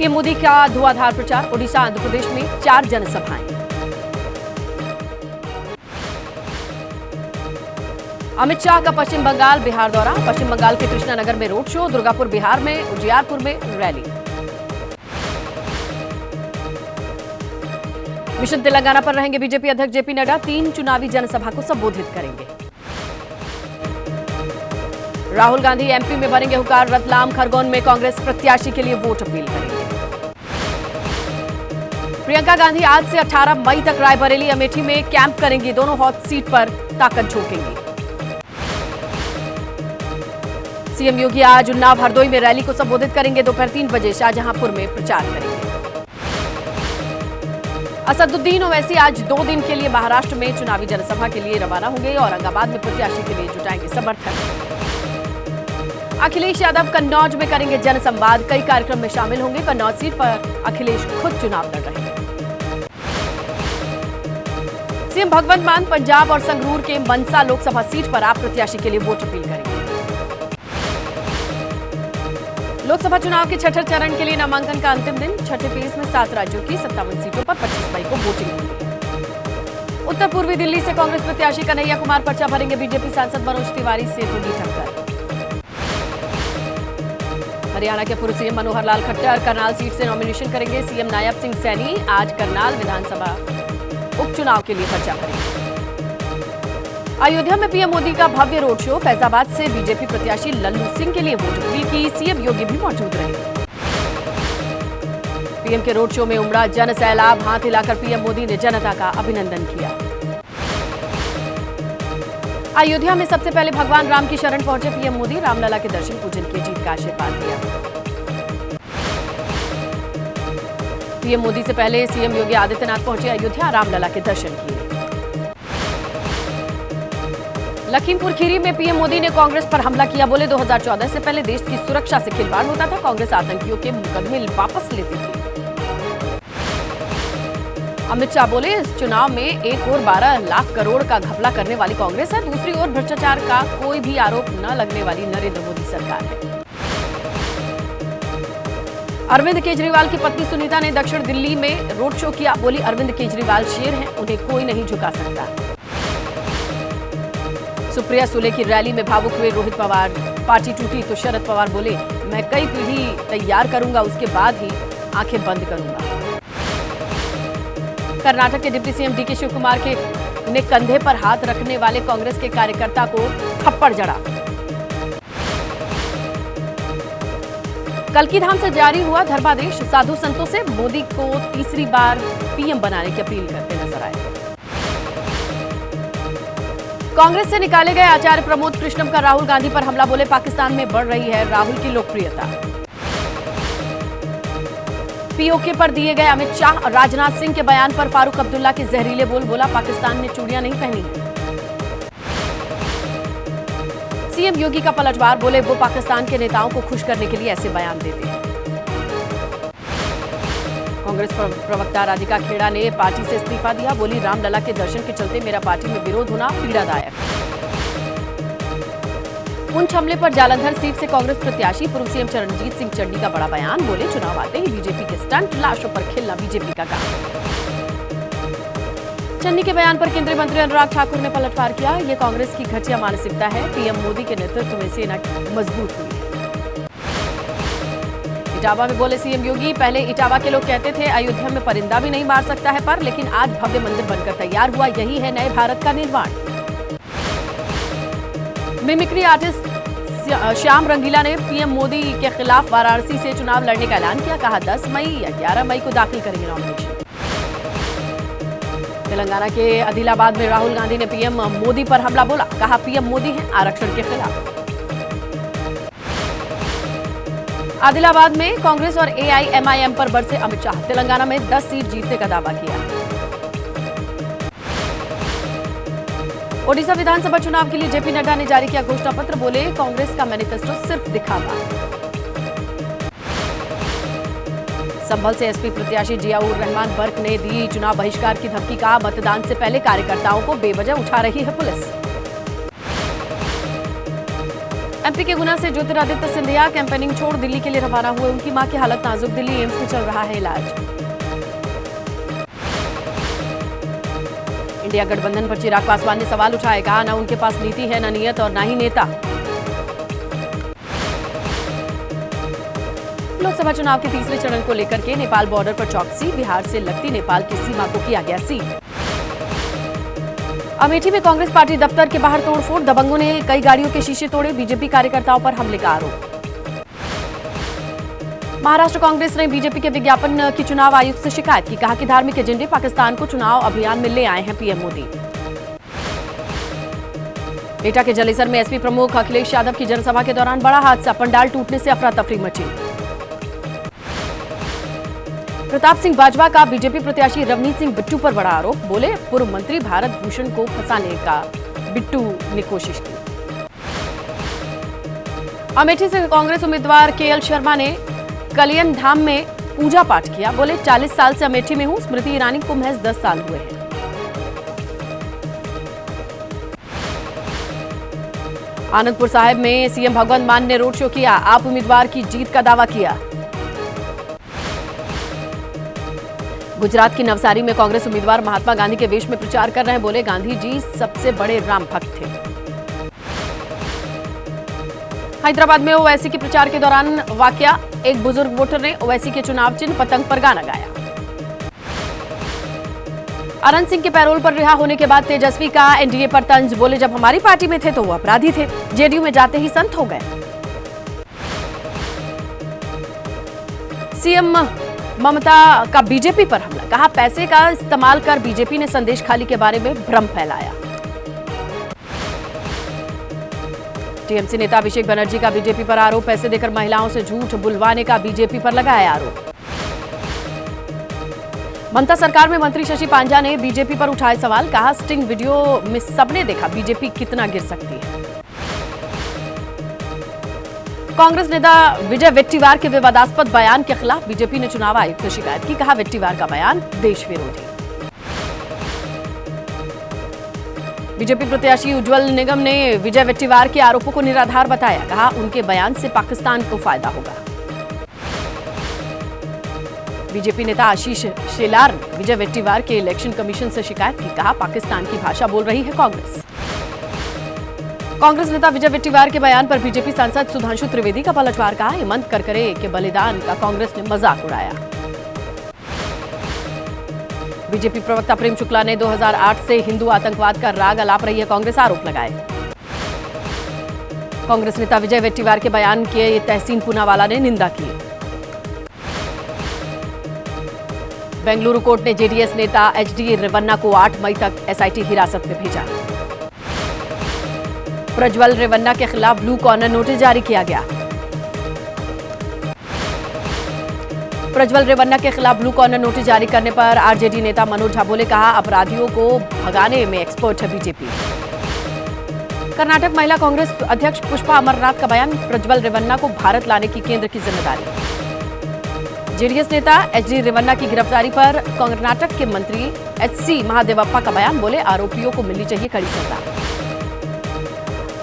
PM Modi का धुआंधार प्रचार, ओडिशा आंध्र प्रदेश में 4 जनसभाएं। अमित शाह का पश्चिम बंगाल बिहार दौरा, पश्चिम बंगाल के कृष्णानगर में रोड शो, दुर्गापुर बिहार में, उजियारपुर में रैली। मिशन तेलंगाना पर रहेंगे बीजेपी अध्यक्ष जेपी नड्डा, 3 चुनावी जनसभा को संबोधित करेंगे। राहुल गांधी एमपी में भरेंगे हुंकार, रतलाम खरगोन में कांग्रेस प्रत्याशी के लिए वोट अपील करेंगे। प्रियंका गांधी आज से 18 मई तक रायबरेली अमेठी में कैंप करेंगी, दोनों हॉट सीट पर ताकत झोंकेंगी। सीएम योगी आज उन्नाव हरदोई में रैली को संबोधित करेंगे, दोपहर 3 बजे शाहजहांपुर में प्रचार करेंगे। असदुद्दीन ओवैसी आज 2 दिन के लिए महाराष्ट्र में चुनावी जनसभा के लिए रवाना होंगे, औरंगाबाद में प्रत्याशी के लिए जुटाएंगे समर्थन। अखिलेश यादव कन्नौज में करेंगे जनसंवाद, कई कार्यक्रम में शामिल होंगे। कन्नौज सीट पर अखिलेश खुद चुनाव लड़ रहे हैं। सीएम भगवंत मान पंजाब और संगरूर के मनसा लोकसभा सीट पर आप प्रत्याशी के लिए वोट अपील करेंगे। लोकसभा चुनाव के छठे चरण के लिए नामांकन का अंतिम दिन, छठे फेज में 7 राज्यों की 57 सीटों पर 25 मई को वोटिंग होगी। उत्तर पूर्वी दिल्ली से कांग्रेस प्रत्याशी कन्हैया कुमार पर्चा भरेंगे, बीजेपी सांसद मनोज तिवारी से होगी टक्कर। हरियाणा के पूर्व सीएम मनोहर लाल खट्टर करनाल सीट से नॉमिनेशन करेंगे। सीएम नायब सिंह सैनी आज करनाल विधानसभा उपचुनाव के लिए पर्चा भरेंगे। अयोध्या में पीएम मोदी का भव्य रोड शो, फैजाबाद से बीजेपी प्रत्याशी लल्लू सिंह के लिए वोट अपील की, सीएम योगी भी मौजूद रहे। पीएम के रोड शो में उमड़ा जन सैलाब, हाथ हिलाकर पीएम मोदी ने जनता का अभिनंदन किया। अयोध्या में सबसे पहले भगवान राम की शरण पहुंचे पीएम मोदी, रामलला के दर्शन पूजन किए, जीत का आशीर्वाद दिया। पीएम मोदी से पहले सीएम योगी आदित्यनाथ पहुंचे अयोध्या, रामलला के दर्शन किए। लखीमपुर खीरी में पीएम मोदी ने कांग्रेस पर हमला किया, बोले 2014 से पहले देश की सुरक्षा से खिलवाड़ होता था, कांग्रेस आतंकियों के मुकदमे वापस लेती थी। अमित शाह बोले इस चुनाव में एक ओर 12 लाख करोड़ का घपला करने वाली कांग्रेस है, दूसरी ओर भ्रष्टाचार का कोई भी आरोप न लगने वाली नरेंद्र मोदी सरकार है। अरविंद केजरीवाल की पत्नी सुनीता ने दक्षिण दिल्ली में रोड शो किया, बोली अरविंद केजरीवाल शेर हैं, उन्हें कोई नहीं झुका सकता। सुप्रिया सुले की रैली में भावुक हुए रोहित पवार, पार्टी टूटी तो शरद पवार बोले मैं कई पीढ़ी तैयार करूंगा, उसके बाद ही आंखें बंद करूंगा। कर्नाटक के deputy CM D K Shiv Kumar ने कंधे पर हाथ रखने वाले कांग्रेस के कार्यकर्ता को थप्पड़ जड़ा। कल्कीधाम से जारी हुआ धर्मादेश, साधु संतों से मोदी को तीसरी बार पीएम बनाने की अपील करते नजर आए। कांग्रेस से निकाले गए आचार्य प्रमोद कृष्णम का राहुल गांधी पर हमला, बोले पाकिस्तान में बढ़ रही है राहुल की लोकप्रियता। पीओके पर दिए गए अमित शाह और राजनाथ सिंह के बयान पर फारूक अब्दुल्ला के जहरीले बोल, बोला पाकिस्तान ने चूड़ियां नहीं पहनी है। सीएम योगी का पलटवार, बोले वो पाकिस्तान के नेताओं को खुश करने के लिए ऐसे बयान देते हैं। कांग्रेस प्रवक्ता राधिका खेड़ा ने पार्टी से इस्तीफा दिया, बोली रामलला के दर्शन के चलते मेरा पार्टी में विरोध होना पीड़ादायक। पुंछ हमले पर जालंधर सीट से कांग्रेस प्रत्याशी पूर्व सीएम चरणजीत सिंह चड्ढी का बड़ा बयान, बोले चुनाव आते ही बीजेपी के स्टंट, लाशों पर खेलना बीजेपी का काम। चन्नी के बयान पर केंद्रीय मंत्री अनुराग ठाकुर ने पलटवार किया, ये कांग्रेस की घटिया मानसिकता है, पीएम मोदी के नेतृत्व में सेना मजबूत हुई है। इटावा में बोले सीएम योगी, पहले इटावा के लोग कहते थे अयोध्या में परिंदा भी नहीं मार सकता है पर, लेकिन आज भव्य मंदिर बनकर तैयार हुआ, यही है नए भारत का निर्माण। मिमिक्री आर्टिस्ट श्याम रंगीला ने पीएम मोदी के खिलाफ वाराणसी से चुनाव लड़ने का ऐलान किया, कहा 10 मई या 11 मई को दाखिल करेंगे नॉमिनेशन। तेलंगाना के आदिलाबाद में राहुल गांधी ने पीएम मोदी पर हमला बोला, कहा पीएम मोदी हैं आरक्षण के खिलाफ। आदिलाबाद में कांग्रेस और एआईएमआईएम पर बरसे अमित शाह, तेलंगाना में 10 सीट जीतने का दावा किया। ओडिशा विधानसभा चुनाव के लिए जेपी नड्डा ने जारी किया घोषणा पत्र, बोले कांग्रेस का मैनिफेस्टो सिर्फ दिखावा। संभल से एसपी प्रत्याशी जियाउर रहमान बर्क ने दी चुनाव बहिष्कार की धमकी, कहा मतदान से पहले कार्यकर्ताओं को बेवजह उठा रही है पुलिस। एमपी के गुना से ज्योतिरादित्य सिंधिया कैंपेनिंग छोड़ दिल्ली के लिए रवाना हुए। उनकी मां की हालत नाजुक, दिल्ली एम्स में चल रहा है इलाज। इंडिया गठबंधन पर चिराग पासवान ने सवाल उठाए, कहा न उनके पास नीति है, न नीयत और न ही नेता। लोकसभा चुनाव के तीसरे चरण को लेकर के नेपाल बॉर्डर पर चौकसी, बिहार से लगती नेपाल की सीमा को किया गया सील। अमेठी में कांग्रेस पार्टी दफ्तर के बाहर तोड़फोड़, दबंगों ने कई गाड़ियों के शीशे तोड़े, बीजेपी कार्यकर्ताओं पर हमले का आरोप। महाराष्ट्र कांग्रेस ने बीजेपी के विज्ञापन की चुनाव आयुक्त से शिकायत की, कहा कि धार्मिक एजेंडे पाकिस्तान को चुनाव अभियान में ले आए हैं पीएम मोदी। एटा के जलेसर में एसपी प्रमुख अखिलेश यादव की जनसभा के दौरान बड़ा हादसा, पंडाल टूटने से अफरा तफरी मची। प्रताप सिंह बाजवा का बीजेपी प्रत्याशी रवनीत सिंह बिट्टू पर बड़ा आरोप, बोले पूर्व मंत्री भारत भूषण को फंसाने का बिट्टू ने कोशिश की। अमेठी से कांग्रेस उम्मीदवार केएल शर्मा ने कलियन धाम में पूजा पाठ किया, बोले 40 साल से अमेठी में हूं, स्मृति ईरानी को महज 10 साल हुए हैं। आनंदपुर साहिब में सीएम भगवंत मान ने रोड शो किया, आप उम्मीदवार की जीत का दावा किया। गुजरात की नवसारी में कांग्रेस उम्मीदवार महात्मा गांधी के वेश में प्रचार कर रहे हैं, बोले गांधी जी सबसे बड़े राम भक्त थे। हैदराबाद में ओवैसी के प्रचार के दौरान वाकया, एक बुजुर्ग वोटर ने ओवैसी के चुनाव चिन्ह पतंग पर गाना गाया। अनंत सिंह के पैरोल पर रिहा होने के बाद तेजस्वी का एनडीए पर तंज, बोले जब हमारी पार्टी में थे तो वो अपराधी थे, जेडीयू में जाते ही संत हो गए। सीएम ममता का बीजेपी पर हमला, कहा पैसे का इस्तेमाल कर बीजेपी ने संदेश खाली के बारे में भ्रम फैलाया। टीएमसी नेता अभिषेक बनर्जी का बीजेपी पर आरोप, पैसे देकर महिलाओं से झूठ बुलवाने का बीजेपी पर लगाया आरोप। ममता सरकार में मंत्री शशि पांजा ने बीजेपी पर उठाए सवाल, कहा स्टिंग वीडियो में सबने देखा बीजेपी कितना गिर सकती है। कांग्रेस नेता विजय वेट्टीवार के विवादास्पद बयान के खिलाफ बीजेपी ने चुनाव आयुक्त से शिकायत की, कहा वेट्टीवार का बयान देश विरोधी। बीजेपी प्रत्याशी उज्जवल निगम ने विजय वेट्टीवार के आरोपों को निराधार बताया, कहा उनके बयान से पाकिस्तान को फायदा होगा। बीजेपी नेता आशीष शेलार ने विजय वेट्टीवार के इलेक्शन कमीशन से शिकायत की, कहा पाकिस्तान की भाषा बोल रही है कांग्रेस। कांग्रेस नेता विजय वेट्टीवार के बयान पर बीजेपी सांसद सुधांशु त्रिवेदी का पलटवार, कहा हेमंत करकरे के बलिदान का कांग्रेस ने मजाक उड़ाया। बीजेपी प्रवक्ता प्रेम शुक्ला ने 2008 से हिंदू आतंकवाद का राग अलाप रही है कांग्रेस, आरोप लगाए। कांग्रेस नेता विजय वेट्टीवार के बयान की तहसीन पूनावाला ने निंदा की। बेंगलुरु कोर्ट ने जेडीएस नेता एचडी रेवन्ना को 8 मई तक एसआईटी हिरासत में भेजा। प्रज्वल रेवन्ना के खिलाफ ब्लू कॉर्नर नोटिस जारी किया गया। प्रज्वल रेवन्ना के खिलाफ ब्लू कॉर्नर नोटिस जारी करने पर आरजेडी नेता मनोज झा बोले, कहा अपराधियों को भगाने में एक्सपर्ट है बीजेपी। कर्नाटक महिला कांग्रेस अध्यक्ष पुष्पा अमरनाथ का बयान, प्रज्वल रेवन्ना को भारत लाने की केंद्र की जिम्मेदारी। जेडीएस नेता एचडी रेवन्ना की गिरफ्तारी पर कर्नाटक के मंत्री एचसी महादेवप्पा का बयान, बोले आरोपियों को मिलनी चाहिए कड़ी सजा।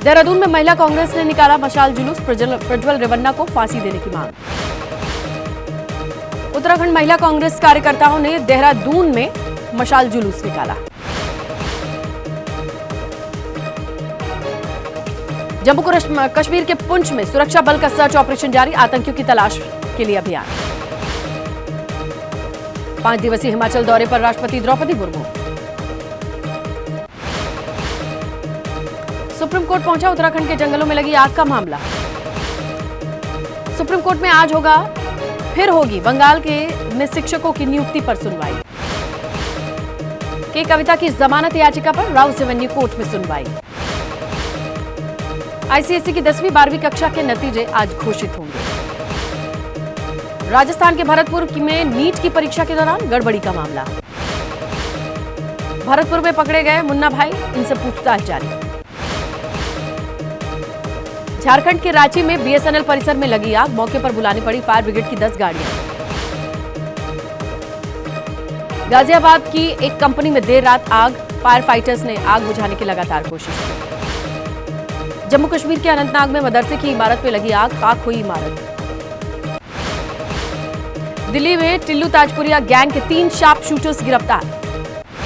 देहरादून में महिला कांग्रेस ने निकाला मशाल जुलूस, प्रज्वल रेवन्ना को फांसी देने की मांग। उत्तराखंड महिला कांग्रेस कार्यकर्ताओं ने देहरादून में मशाल जुलूस निकाला। जम्मू कश्मीर के पुंछ में सुरक्षा बल का सर्च ऑपरेशन जारी, आतंकियों की तलाश के लिए अभियान। 5 दिवसीय हिमाचल दौरे पर राष्ट्रपति द्रौपदी मुर्मू। सुप्रीम कोर्ट पहुंचा उत्तराखंड के जंगलों में लगी आग का मामला। सुप्रीम कोर्ट में आज होगी बंगाल में शिक्षकों की नियुक्ति पर सुनवाई। के कविता की जमानत याचिका पर राउस एवेन्यू कोर्ट में सुनवाई। आईसीएसई की 10वीं 12वीं कक्षा के नतीजे आज घोषित होंगे। राजस्थान के भरतपुर में नीट की परीक्षा के दौरान गड़बड़ी का मामला। भरतपुर में पकड़े गए मुन्ना भाई, इनसे पूछताछ जारी। झारखंड के रांची में बीएसएनएल परिसर में लगी आग, मौके पर बुलानी पड़ी फायर ब्रिगेड की 10 गाड़ियां। गाजियाबाद की एक कंपनी में देर रात आग, फायर फाइटर्स ने आग बुझाने की लगातार कोशिश की। जम्मू कश्मीर के अनंतनाग में मदरसे की इमारत में लगी आग, खाक हुई इमारत। दिल्ली में टिल्लू ताजपुरिया गैंग के 3 शार्प शूटर्स गिरफ्तार।